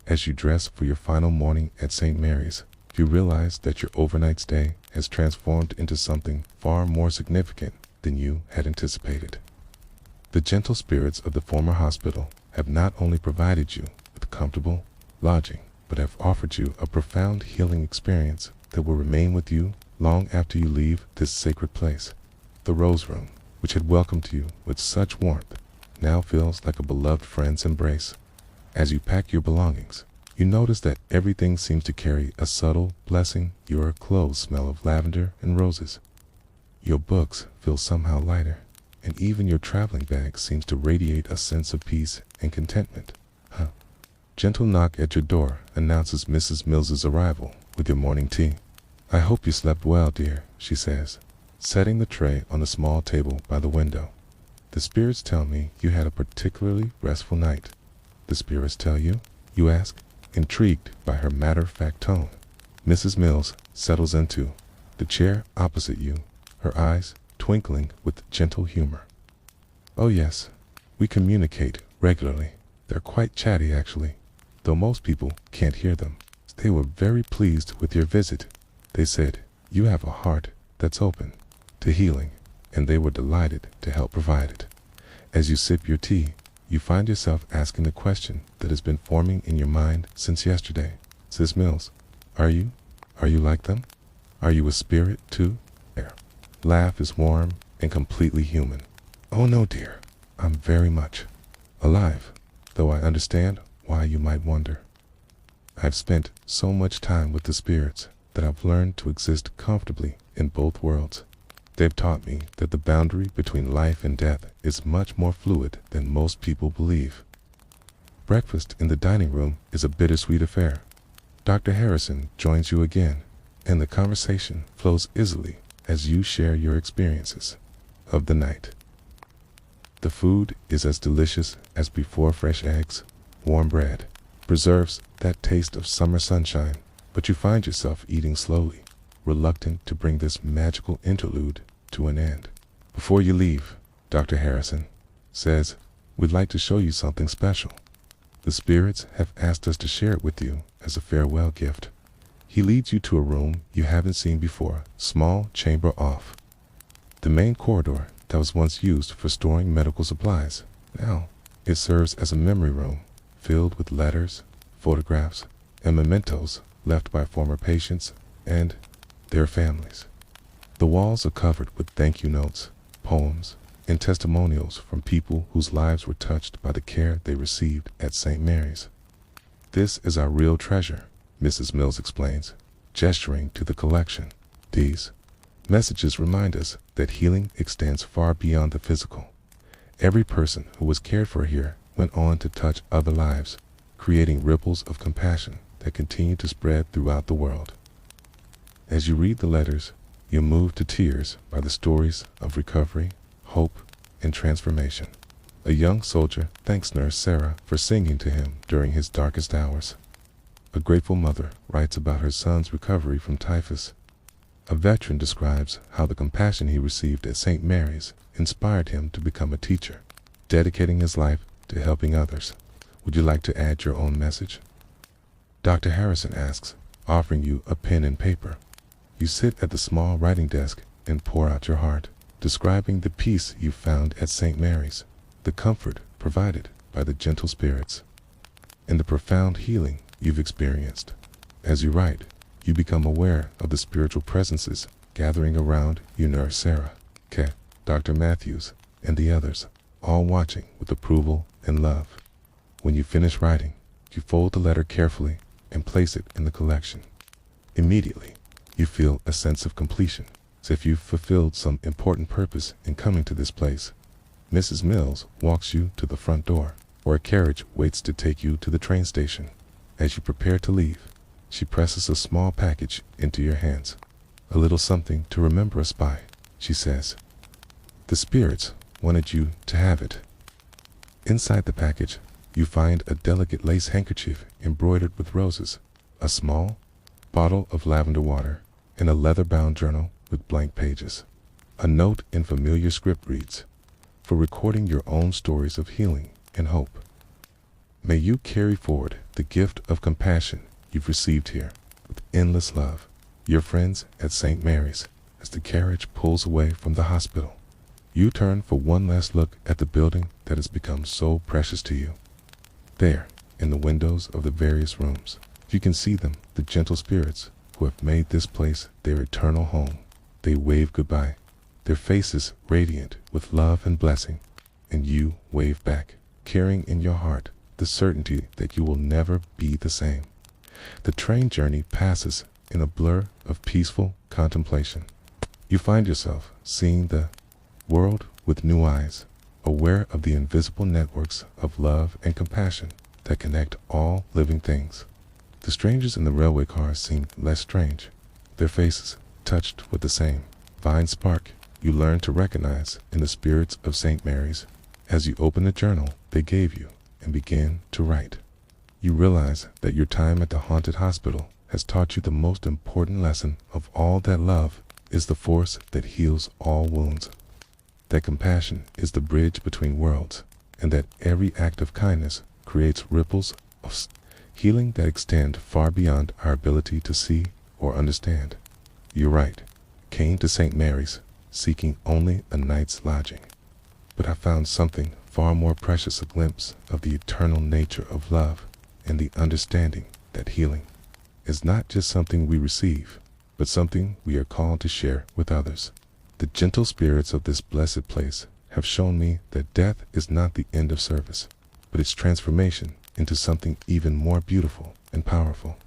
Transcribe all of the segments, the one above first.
As you dress for your final morning at St. Mary's, you realize that your overnight stay has transformed into something far more significant than you had anticipated. The gentle spirits of the former hospital have not only provided you with comfortable lodging, but have offered you a profound healing experience that will remain with you long after you leave this sacred place. The Rose Room, which had welcomed you with such warmth, now feels like a beloved friend's embrace. As you pack your belongings, you notice that everything seems to carry a subtle blessing. Your clothes smell of lavender and roses. Your books feel somehow lighter, and even your traveling bag seems to radiate a sense of peace and contentment. Gentle knock at your door announces Mrs. Mills's arrival with your morning tea. "I hope you slept well, dear," she says, setting the tray on the small table by the window. "The spirits tell me you had a particularly restful night." "The spirits tell you?" you ask, intrigued by her matter-of-fact tone. Mrs. Mills settles into the chair opposite you, her eyes twinkling with gentle humor. "Oh yes, we communicate regularly. They're quite chatty, actually, though most people can't hear them. They were very pleased with your visit. They said you have a heart that's open to healing, and they were delighted to help provide it." As you sip your tea, you find yourself asking the question that has been forming in your mind since yesterday. "Sis Mills, are you like them? Are you a spirit too?" Their laugh is warm and completely human. "Oh no, dear, I'm very much alive, though I understand why you might wonder. I've spent so much time with the spirits that I've learned to exist comfortably in both worlds. They've taught me that the boundary between life and death is much more fluid than most people believe." Breakfast in the dining room is a bittersweet affair. Dr. Harrison joins you again, and the conversation flows easily as you share your experiences of the night. The food is as delicious as before. Fresh eggs, warm bread, preserves that taste of summer sunshine, but you find yourself eating slowly, reluctant to bring this magical interlude to an end. "Before you leave," Dr. Harrison says, "we'd like to show you something special. The spirits have asked us to share it with you as a farewell gift." He leads you to a room you haven't seen before, small chamber off the main corridor that was once used for storing medical supplies. Now it serves as a memory room filled with letters, photographs, and mementos left by former patients and their families. The walls are covered with thank you notes, poems, and testimonials from people whose lives were touched by the care they received at St. Mary's. "This is our real treasure," Mrs. Mills explains, gesturing to the collection. "These messages remind us that healing extends far beyond the physical. Every person who was cared for here went on to touch other lives, creating ripples of compassion that continue to spread throughout the world." As you read the letters, you're moved to tears by the stories of recovery, hope, and transformation. A young soldier thanks Nurse Sarah for singing to him during his darkest hours. A grateful mother writes about her son's recovery from typhus. A veteran describes how the compassion he received at St. Mary's inspired him to become a teacher, dedicating his life to helping others. "Would you like to add your own message?" Dr. Harrison asks, offering you a pen and paper. You sit at the small writing desk and pour out your heart, describing the peace you found at St. Mary's, the comfort provided by the gentle spirits, and the profound healing you've experienced. As you write, you become aware of the spiritual presences gathering around you, Nurse Sarah, Dr. Matthews, and the others, all watching with approval and love. When you finish writing, you fold the letter carefully and place it in the collection. Immediately, you feel a sense of completion, as if you've fulfilled some important purpose in coming to this place. Mrs. Mills walks you to the front door, where a carriage waits to take you to the train station. As you prepare to leave, she presses a small package into your hands. "A little something to remember us by," she says. "The spirits wanted you to have it." Inside the package, you find a delicate lace handkerchief embroidered with roses, a small bottle of lavender water, and a leather-bound journal with blank pages. A note in familiar script reads, "For recording your own stories of healing and hope." May you carry forward the gift of compassion you've received here with endless love. Your friends at St. Mary's. As the carriage pulls away from the hospital, you turn for one last look at the building that has become so precious to you. There, in the windows of the various rooms, you can see them, the gentle spirits who have made this place their eternal home. They wave goodbye, their faces radiant with love and blessing, and you wave back, carrying in your heart the certainty that you will never be the same. The train journey passes in a blur of peaceful contemplation. You find yourself seeing the world with new eyes, aware of the invisible networks of love and compassion that connect all living things. The strangers in the railway cars seem less strange, their faces touched with the same divine spark you learn to recognize in the spirits of St. Mary's as you open the journal they gave you and begin to write. You realize that your time at the haunted hospital has taught you the most important lesson of all, that love is the force that heals all wounds, that compassion is the bridge between worlds, and that every act of kindness creates ripples of healing that extend far beyond our ability to see or understand. You write, came to St. Mary's seeking only a night's lodging, but I found something far more precious, a glimpse of the eternal nature of love and the understanding that healing is not just something we receive, but something we are called to share with others. The gentle spirits of this blessed place have shown me that death is not the end of service, but its transformation into something even more beautiful and powerful.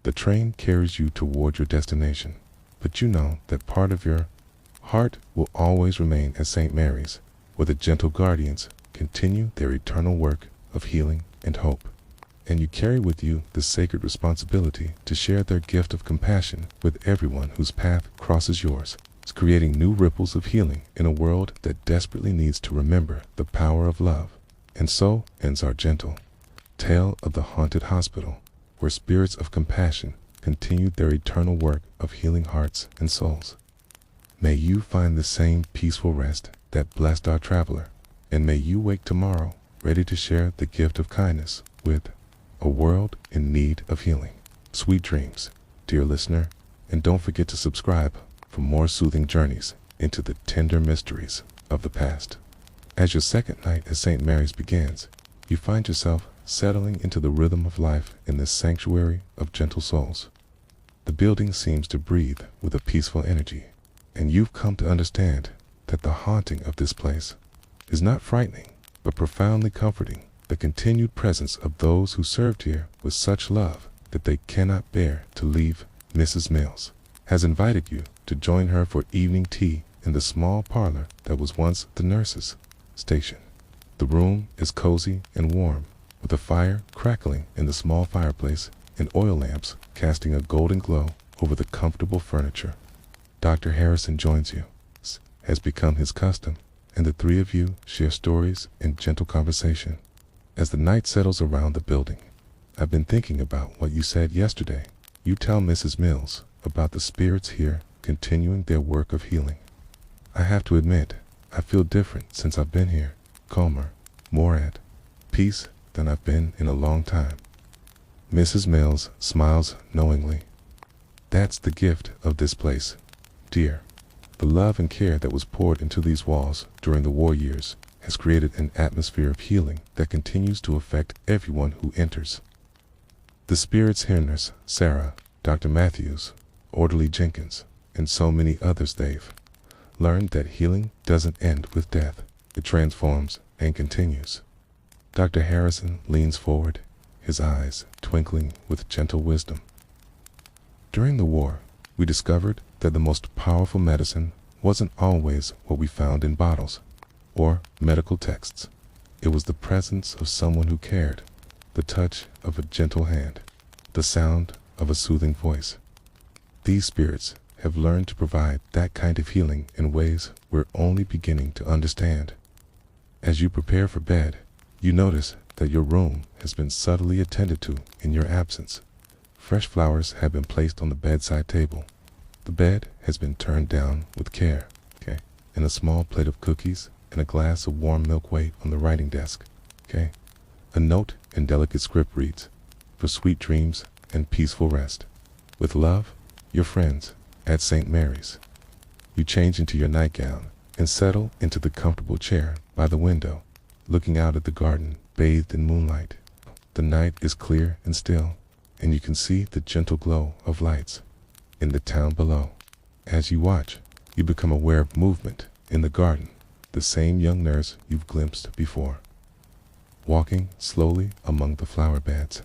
The train carries you toward your destination, but you know that part of your heart will always remain at St. Mary's, where the gentle guardians continue their eternal work of healing and hope. And you carry with you the sacred responsibility to share their gift of compassion with everyone whose path crosses yours, creating new ripples of healing in a world that desperately needs to remember the power of love. And so ends our gentle tale of the haunted hospital, where spirits of compassion continued their eternal work of healing hearts and souls. May you find the same peaceful rest that blessed our traveler, and may you wake tomorrow ready to share the gift of kindness with a world in need of healing. Sweet dreams, dear listener, and don't forget to subscribe for more soothing journeys into the tender mysteries of the past. As your second night at St. Mary's begins, you find yourself settling into the rhythm of life in this sanctuary of gentle souls. The building seems to breathe with a peaceful energy, and you've come to understand that the haunting of this place is not frightening, but profoundly comforting. The continued presence of those who served here with such love that they cannot bear to leave. Mrs. Mills has invited you to join her for evening tea in the small parlor that was once the nurse's station. The room is cozy and warm, with a fire crackling in the small fireplace and oil lamps casting a golden glow over the comfortable furniture. Dr. Harrison joins you, as has become his custom, and the three of you share stories and gentle conversation. As the night settles around the building, I've been thinking about what you said yesterday. You tell Mrs. Mills about the spirits here continuing their work of healing. I have to admit, I feel different since I've been here, calmer, more at peace than I've been in a long time. Mrs. Mills smiles knowingly. That's the gift of this place, dear. The love and care that was poured into these walls during the war years has created an atmosphere of healing that continues to affect everyone who enters. The spirits here, Nurse Sarah, Dr. Matthews, Orderly Jenkins, and so many others, they've learned that healing doesn't end with death. It transforms and continues. Dr. Harrison leans forward, his eyes twinkling with gentle wisdom. During the war, we discovered that the most powerful medicine wasn't always what we found in bottles or medical texts. It was the presence of someone who cared, the touch of a gentle hand, the sound of a soothing voice. These spirits have learned to provide that kind of healing in ways we're only beginning to understand. As you prepare for bed, you notice that your room has been subtly attended to in your absence. Fresh flowers have been placed on the bedside table. The bed has been turned down with care, and a small plate of cookies and a glass of warm milk wait on the writing desk, A note in delicate script reads, "For sweet dreams and peaceful rest. With love, your friends at St. Mary's." You change into your nightgown and settle into the comfortable chair by the window, looking out at the garden bathed in moonlight. The night is clear and still, and you can see the gentle glow of lights in the town below. As you watch, you become aware of movement in the garden, the same young nurse you've glimpsed before, walking slowly among the flower beds,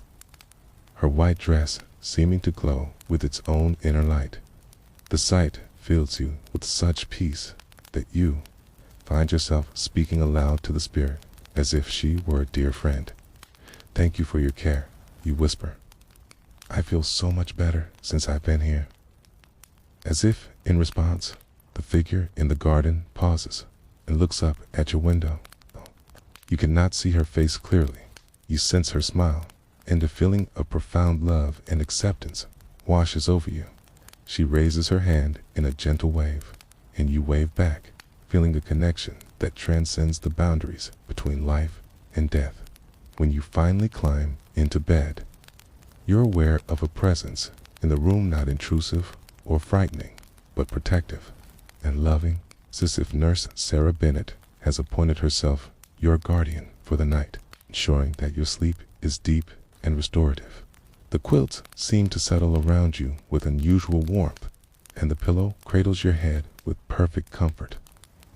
her white dress seeming to glow with its own inner light. The sight fills you with such peace that you find yourself speaking aloud to the spirit as if she were a dear friend. "Thank you for your care," you whisper. "I feel so much better since I've been here." As if in response, the figure in the garden pauses and looks up at your window. You cannot see her face clearly. You sense her smile, and a feeling of profound love and acceptance washes over you. She raises her hand in a gentle wave, and you wave back, feeling a connection that transcends the boundaries between life and death. When you finally climb into bed, you're aware of a presence in the room, not intrusive or frightening, but protective and loving, as if Nurse Sarah Bennett has appointed herself your guardian for the night, ensuring that your sleep is deep and restorative. The quilts seem to settle around you with unusual warmth, and the pillow cradles your head with perfect comfort.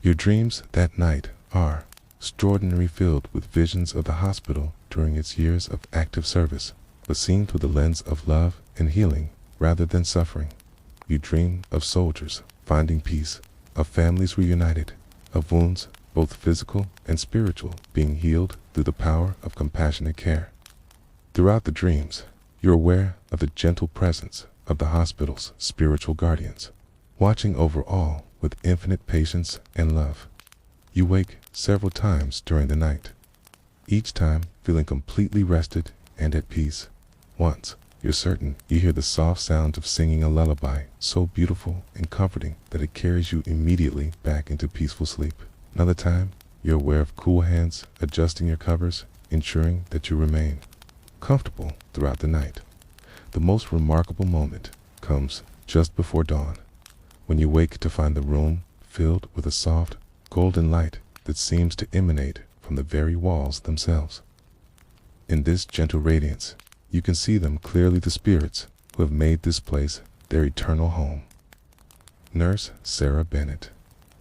Your dreams that night are extraordinarily filled with visions of the hospital during its years of active service, but seen through the lens of love and healing rather than suffering. You dream of soldiers finding peace, of families reunited, of wounds, both physical and spiritual, being healed through the power of compassionate care. Throughout the dreams, you're aware of the gentle presence of the hospital's spiritual guardians, watching over all with infinite patience and love. You wake several times during the night, each time feeling completely rested and at peace. Once, you're certain you hear the soft sound of singing a lullaby so beautiful and comforting that it carries you immediately back into peaceful sleep. Another time, you're aware of cool hands adjusting your covers, ensuring that you remain comfortable throughout the night. The most remarkable moment comes just before dawn, when you wake to find the room filled with a soft, golden light that seems to emanate from the very walls themselves. In this gentle radiance, you can see them clearly, the spirits who have made this place their eternal home. Nurse Sarah Bennett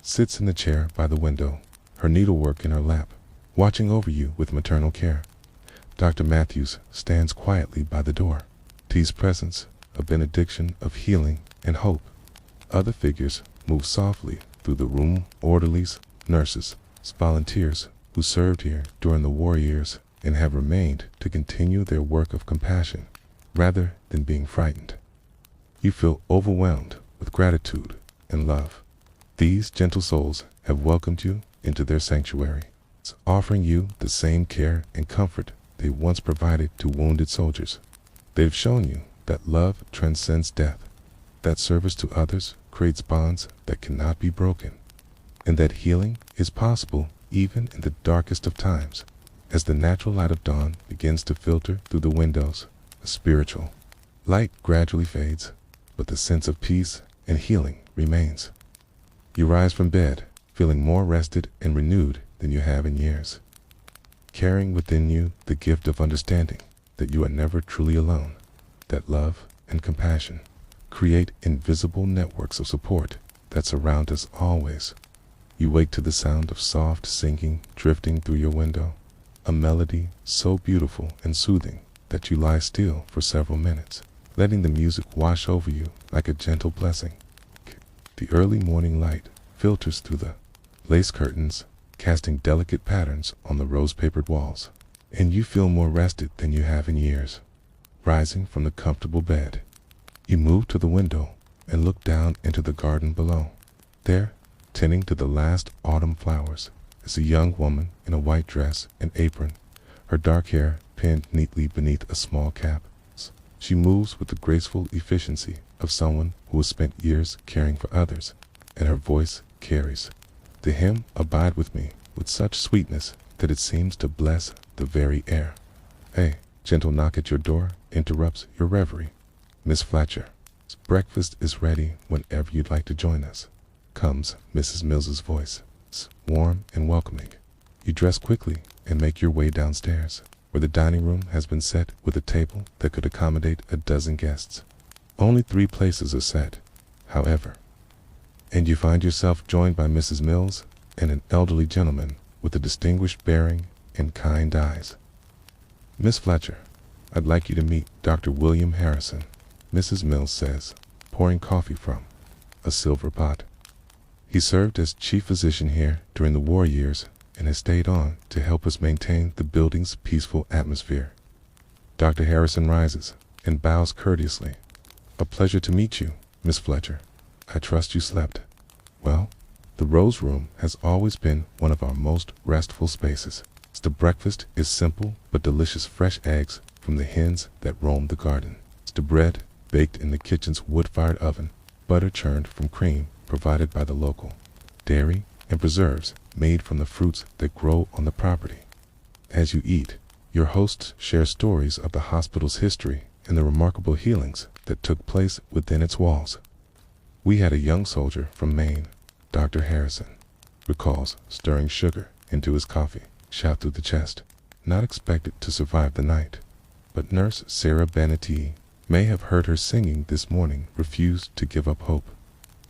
sits in the chair by the window, her needlework in her lap, watching over you with maternal care. Dr. Matthews stands quietly by the door, his presence a benediction of healing and hope. Other figures move softly through the room, orderlies, nurses, volunteers who served here during the war years and have remained to continue their work of compassion rather than being frightened. You feel overwhelmed with gratitude and love. These gentle souls have welcomed you into their sanctuary, offering you the same care and comfort they once provided to wounded soldiers. They've shown you that love transcends death, that service to others creates bonds that cannot be broken, and that healing is possible even in the darkest of times. As the natural light of dawn begins to filter through the windows, the spiritual light gradually fades, but the sense of peace and healing remains. You rise from bed, feeling more rested and renewed than you have in years, carrying within you the gift of understanding that you are never truly alone, that love and compassion create invisible networks of support that surround us always. You wake to the sound of soft singing drifting through your window, a melody so beautiful and soothing that you lie still for several minutes, letting the music wash over you like a gentle blessing. The early morning light filters through the lace curtains, casting delicate patterns on the rose-papered walls, and you feel more rested than you have in years. Rising from the comfortable bed, you move to the window and look down into the garden below. There, tending to the last autumn flowers, is a young woman in a white dress and apron, her dark hair pinned neatly beneath a small cap. She moves with the graceful efficiency of someone who has spent years caring for others, and her voice carries the hymn "Abide with Me" with such sweetness that it seems to bless the very air. A gentle knock at your door interrupts your reverie. Miss Fletcher, breakfast is ready whenever you'd like to join us, comes Mrs. Mills's voice, warm and welcoming. You dress quickly and make your way downstairs, where the dining room has been set with a table that could accommodate a dozen guests. Only 3 places are set, however, and you find yourself joined by Mrs. Mills and an elderly gentleman with a distinguished bearing and kind eyes. Miss Fletcher, I'd like you to meet Dr. William Harrison, Mrs. Mills says, pouring coffee from a silver pot. He served as chief physician here during the war years and has stayed on to help us maintain the building's peaceful atmosphere. Dr. Harrison rises and bows courteously. A pleasure to meet you, Miss Fletcher. I trust you slept well. The Rose Room has always been one of our most restful spaces. The breakfast is simple but delicious fresh eggs from the hens that roam the garden. The bread baked in the kitchen's wood-fired oven, butter churned from cream provided by the local dairy, and preserves made from the fruits that grow on the property. As you eat, your hosts share stories of the hospital's history and the remarkable healings that took place within its walls. We had a young soldier from Maine, Dr. Harrison recalls, stirring sugar into his coffee, shot through the chest, not expected to survive the night. But Nurse Sarah Banatee may have heard her singing this morning refused to give up hope.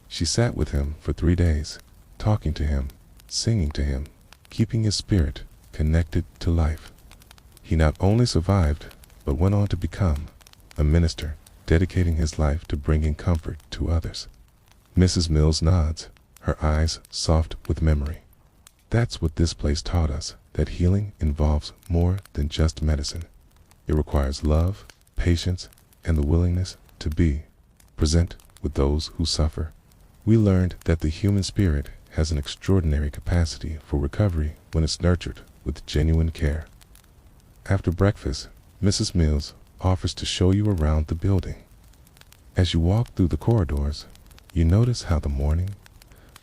She sat with him for 3 days, talking to him, singing to him, keeping his spirit connected to life. He not only survived, but went on to become a minister, dedicating his life to bringing comfort to others. Mrs. Mills nods, her eyes soft with memory. That's what this place taught us, that healing involves more than just medicine. It requires love, patience, and the willingness to be present with those who suffer. We learned that the human spirit has an extraordinary capacity for recovery when it's nurtured with genuine care. After breakfast, Mrs. Mills offers to show you around the building. As you walk through the corridors, you notice how the morning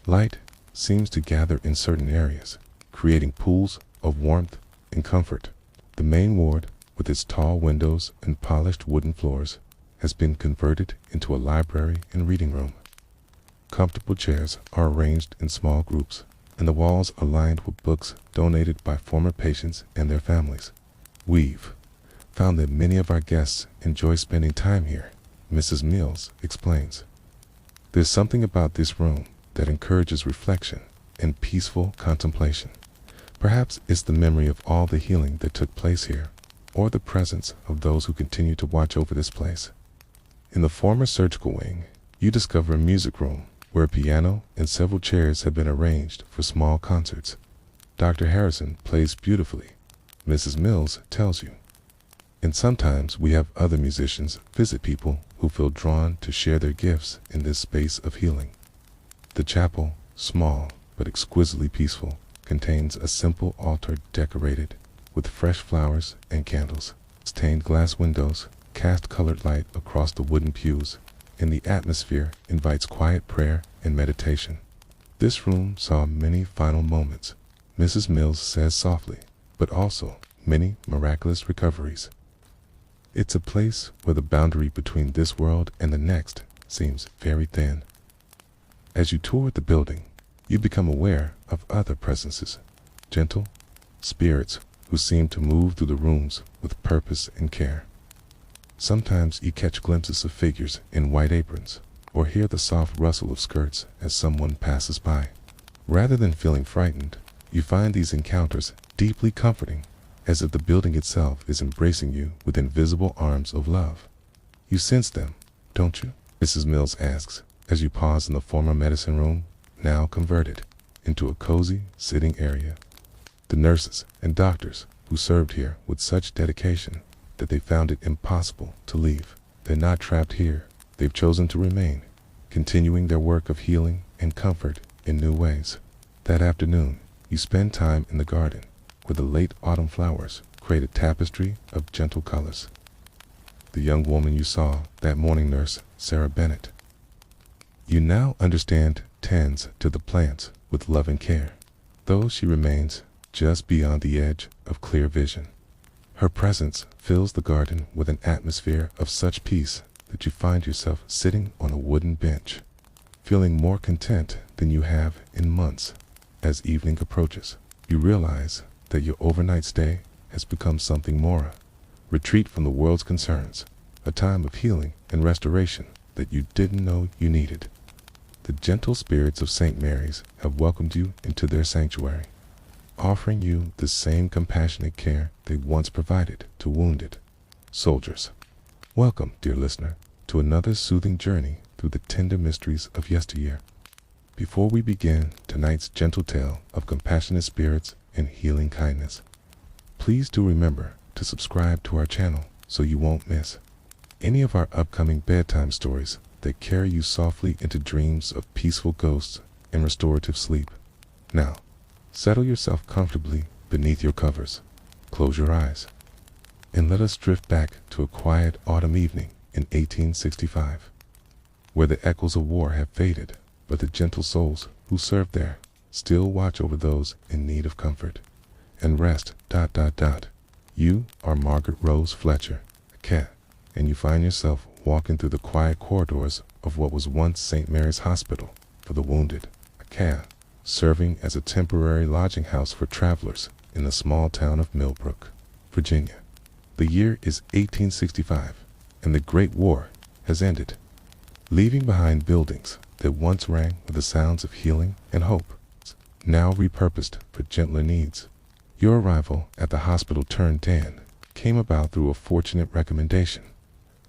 light seems to gather in certain areas, creating pools of warmth and comfort. The main ward, with its tall windows and polished wooden floors, has been converted into a library and reading room. Comfortable chairs are arranged in small groups, and the walls are lined with books donated by former patients and their families. We've found that many of our guests enjoy spending time here, Mrs. Mills explains. There's something about this room that encourages reflection and peaceful contemplation. Perhaps it's the memory of all the healing that took place here, or the presence of those who continue to watch over this place. In the former surgical wing, you discover a music room where a piano and several chairs have been arranged for small concerts. Dr. Harrison plays beautifully, Mrs. Mills tells you. And sometimes we have other musicians visit people who feel drawn to share their gifts in this space of healing. The chapel, small but exquisitely peaceful, contains a simple altar decorated with fresh flowers and candles. Stained glass windows cast colored light across the wooden pews, and the atmosphere invites quiet prayer and meditation. This room saw many final moments, Mrs. Mills says softly, but also many miraculous recoveries. It's a place where the boundary between this world and the next seems very thin. As you tour the building, you become aware of other presences, gentle spirits who seem to move through the rooms with purpose and care. Sometimes you catch glimpses of figures in white aprons, or hear the soft rustle of skirts as someone passes by. Rather than feeling frightened, you find these encounters deeply comforting, as if the building itself is embracing you with invisible arms of love. You sense them, don't you? Mrs. Mills asks, as you pause in the former medicine room, now converted into a cozy sitting area. The nurses and doctors who served here with such dedication that they found it impossible to leave. They're not trapped here. They've chosen to remain, continuing their work of healing and comfort in new ways. That afternoon, you spend time in the garden, where the late autumn flowers create a tapestry of gentle colors. The young woman you saw that morning, Nurse Sarah Bennett. You now understand tends to the plants with love and care. though she remains just beyond the edge of clear vision. Her presence fills the garden with an atmosphere of such peace that you find yourself sitting on a wooden bench, feeling more content than you have in months. As evening approaches, you realize that your overnight stay has become something more, a retreat from the world's concerns, a time of healing and restoration that you didn't know you needed. The gentle spirits of St. Mary's have welcomed you into their sanctuary, offering you the same compassionate care they once provided to wounded soldiers. Welcome, dear listener, to another soothing journey through the tender mysteries of yesteryear. Before we begin tonight's gentle tale of compassionate spirits and healing kindness, please do remember to subscribe to our channel so you won't miss any of our upcoming bedtime stories that carry you softly into dreams of peaceful ghosts and restorative sleep. Now, settle yourself comfortably beneath your covers, close your eyes, and let us drift back to a quiet autumn evening in 1865, where the echoes of war have faded, but the gentle souls who served there still watch over those in need of comfort and rest. You are Margaret Rose Fletcher, a cat, and you find yourself walking through the quiet corridors of what was once St. Mary's Hospital for the Wounded, a cat, serving as a temporary lodging house for travelers in the small town of Millbrook, Virginia. The year is 1865, and the Great War has ended, leaving behind buildings that once rang with the sounds of healing and hope, now repurposed for gentler needs. Your arrival at the hospital turned den came about through a fortunate recommendation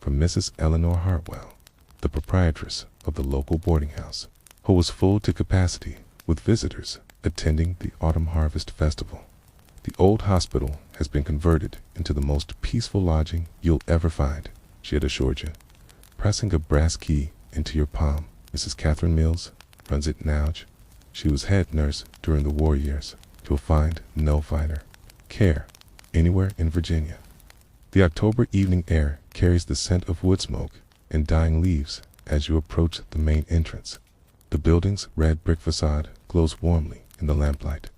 from Mrs. Eleanor Hartwell, the proprietress of the local boarding house, who was full to capacity with visitors attending the Autumn Harvest Festival. The old hospital has been converted into the most peaceful lodging you'll ever find, she had assured you. Pressing a brass key into your palm, Mrs. Catherine Mills runs it now. She was head nurse during the war years. You'll find no finer care anywhere in Virginia. The October evening air carries the scent of wood smoke and dying leaves as you approach the main entrance. The building's red brick facade glows warmly in the lamplight,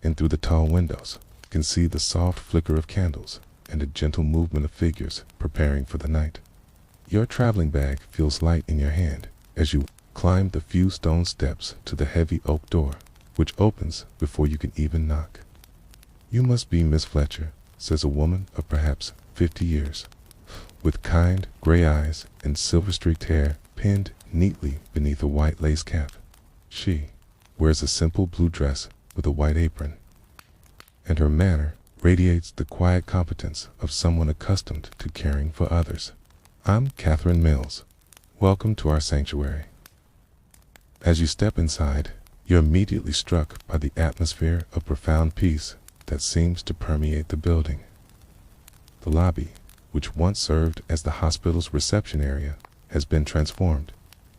and through the tall windows you can see the soft flicker of candles and a gentle movement of figures preparing for the night. Your traveling bag feels light in your hand as you climb the few stone steps to the heavy oak door, which opens before you can even knock. "You must be Miss Fletcher," says a woman of perhaps 50 years, with kind gray eyes and silver-streaked hair pinned neatly beneath a white lace cap. She wears a simple blue dress with a white apron, and her manner radiates the quiet competence of someone accustomed to caring for others. "I'm Catherine Mills. Welcome to our sanctuary." As you step inside, you're immediately struck by the atmosphere of profound peace that seems to permeate the building. The lobby, which once served as the hospital's reception area, has been transformed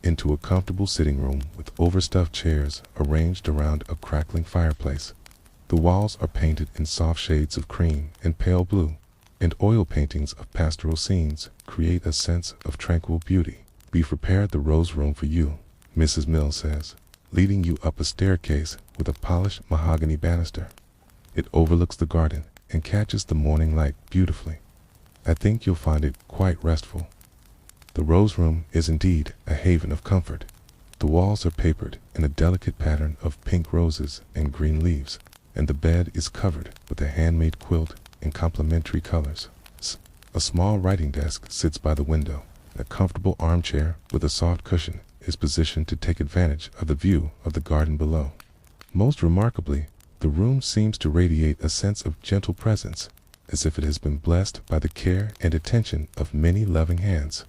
into a comfortable sitting room with overstuffed chairs arranged around a crackling fireplace. The walls are painted in soft shades of cream and pale blue, and oil paintings of pastoral scenes create a sense of tranquil beauty. "We've prepared the rose room for you," Mrs. Mills says, leading you up a staircase with a polished mahogany banister. It overlooks the garden and catches the morning light beautifully. "I think you'll find it quite restful." The rose room is indeed a haven of comfort. The walls are papered in a delicate pattern of pink roses and green leaves, and the bed is covered with a handmade quilt in complementary colors. A small writing desk sits by the window. A comfortable armchair with a soft cushion is positioned to take advantage of the view of the garden below. Most remarkably, the room seems to radiate a sense of gentle presence, as if it has been blessed by the care and attention of many loving hands.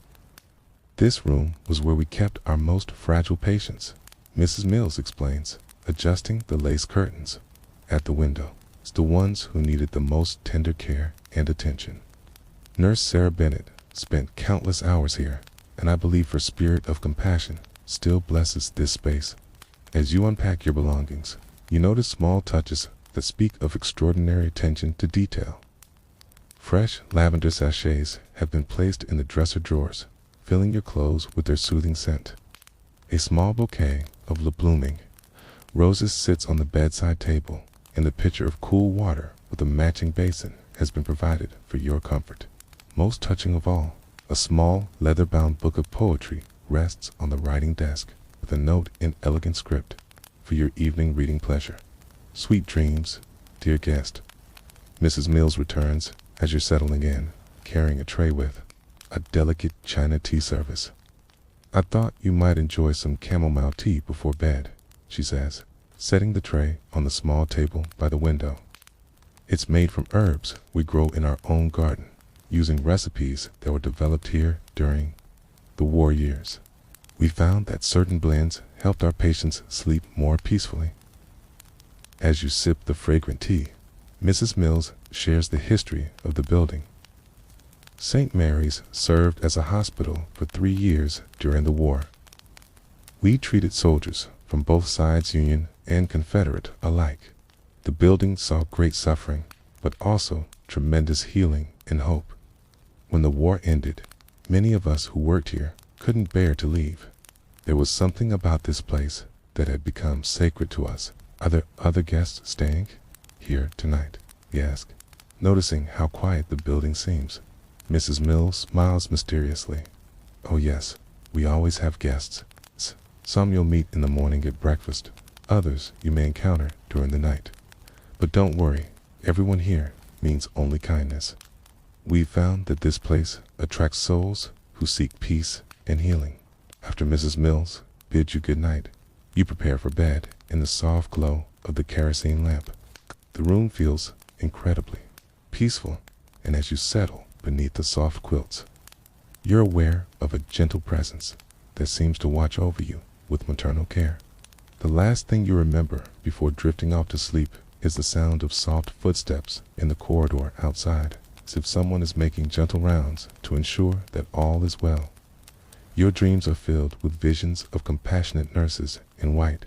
"This room was where we kept our most fragile patients," Mrs. Mills explains, adjusting the lace curtains at the window. "It's the ones who needed the most tender care and attention. Nurse Sarah Bennett spent countless hours here, and I believe her spirit of compassion still blesses this space." As you unpack your belongings, you notice small touches that speak of extraordinary attention to detail. Fresh lavender sachets have been placed in the dresser drawers, filling your clothes with their soothing scent. A small bouquet of La Blooming Roses sits on the bedside table, and the pitcher of cool water with a matching basin has been provided for your comfort. Most touching of all, a small leather-bound book of poetry rests on the writing desk with a note in elegant script for your evening reading pleasure. Sweet dreams, dear guest. Mrs. Mills returns as you're settling in, carrying a tray with a delicate china tea service. I thought you might enjoy some chamomile tea before bed, she says, setting the tray on the small table by the window. It's made from herbs we grow in our own garden, using recipes that were developed here during the war years. We found that certain blends helped our patients sleep more peacefully. As you sip the fragrant tea, Mrs. Mills shares the history of the building. St. Mary's served as a hospital for 3 years during the war. We treated soldiers from both sides, Union and Confederate alike. The building saw great suffering, but also tremendous healing and hope. When the war ended, many of us who worked here couldn't bear to leave. There was something about this place that had become sacred to us. Are there other guests staying here tonight? We ask, noticing how quiet the building seems. Mrs. Mills smiles mysteriously. Oh yes, we always have guests. Some you'll meet in the morning at breakfast. Others you may encounter during the night. But don't worry, everyone here means only kindness. We've found that this place attracts souls who seek peace and healing. After Mrs. Mills bids you good night, you prepare for bed in the soft glow of the kerosene lamp. The room feels incredibly peaceful, and as you settle beneath the soft quilts, you're aware of a gentle presence that seems to watch over you with maternal care. The last thing you remember before drifting off to sleep is the sound of soft footsteps in the corridor outside, as if someone is making gentle rounds to ensure that all is well. Your dreams are filled with visions of compassionate nurses in white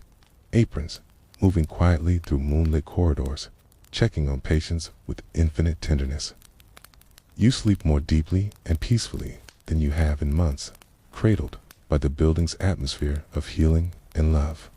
aprons, moving quietly through moonlit corridors, checking on patients with infinite tenderness. You sleep more deeply and peacefully than you have in months, cradled by the building's atmosphere of healing and love.